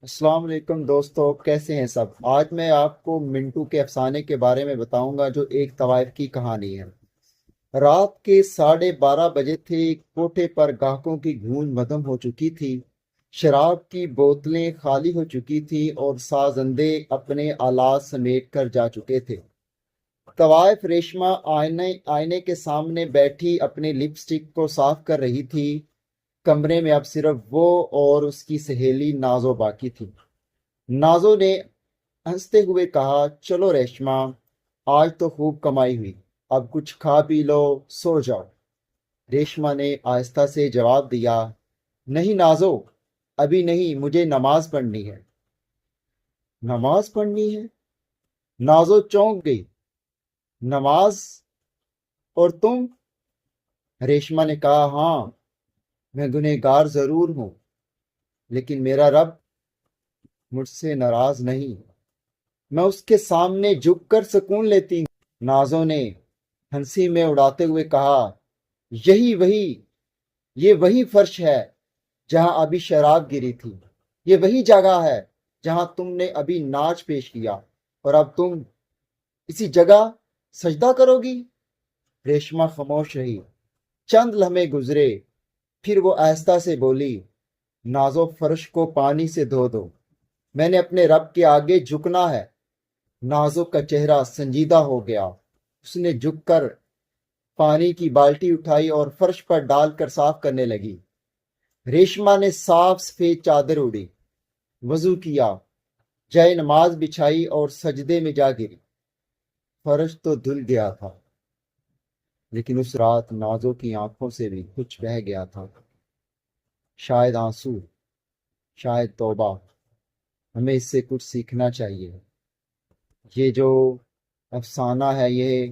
السلام علیکم دوستو، کیسے ہیں سب؟ آج میں آپ کو منٹو کے افسانے کے بارے میں بتاؤں گا، جو ایک طوائف کی کہانی ہے۔ رات کے 12:30 بجے تھے۔ کوٹھے پر گاہکوں کی گونج مدھم ہو چکی تھی، شراب کی بوتلیں خالی ہو چکی تھیں اور سازندے اپنے آلات سمیٹ کر جا چکے تھے۔ طوائف ریشمہ آئینے کے سامنے بیٹھی اپنے لپسٹک کو صاف کر رہی تھی۔ کمرے میں اب صرف وہ اور اس کی سہیلی نازو باقی تھی۔ نازو نے ہنستے ہوئے کہا، چلو ریشما، آج تو خوب کمائی ہوئی، اب کچھ کھا پی لو، سو جاؤ۔ ریشما نے آہستہ سے جواب دیا، نہیں نازو، ابھی نہیں، مجھے نماز پڑھنی ہے۔ نماز پڑھنی ہے؟ نازو چونک گئی۔ نماز؟ اور تم؟ ریشما نے کہا، ہاں، میں گنہگار ضرور ہوں، لیکن میرا رب مجھ سے ناراض نہیں، میں اس کے سامنے جھک کر سکون لیتی ہوں۔ نازو نے ہنسی میں اڑاتے ہوئے کہا، یہی وہی یہ وہی فرش ہے جہاں ابھی شراب گری تھی، یہ وہی جگہ ہے جہاں تم نے ابھی ناچ پیش کیا، اور اب تم اسی جگہ سجدہ کرو گی؟ ریشما خاموش رہی۔ چند لمحے گزرے، پھر وہ آہستہ سے بولی، نازو، فرش کو پانی سے دھو دو، میں نے اپنے رب کے آگے جھکنا ہے۔ نازو کا چہرہ سنجیدہ ہو گیا۔ اس نے جھک کر پانی کی بالٹی اٹھائی اور فرش پر ڈال کر صاف کرنے لگی۔ ریشما نے صاف سفید چادر اڑی، وضو کیا، جائے نماز بچھائی اور سجدے میں جا گری۔ فرش تو دھل گیا تھا، لیکن اس رات نازو کی آنکھوں سے بھی کچھ بہہ گیا تھا، شاید آنسو، شاید توبہ۔ ہمیں اس سے کچھ سیکھنا چاہیے۔ یہ جو افسانہ ہے، یہ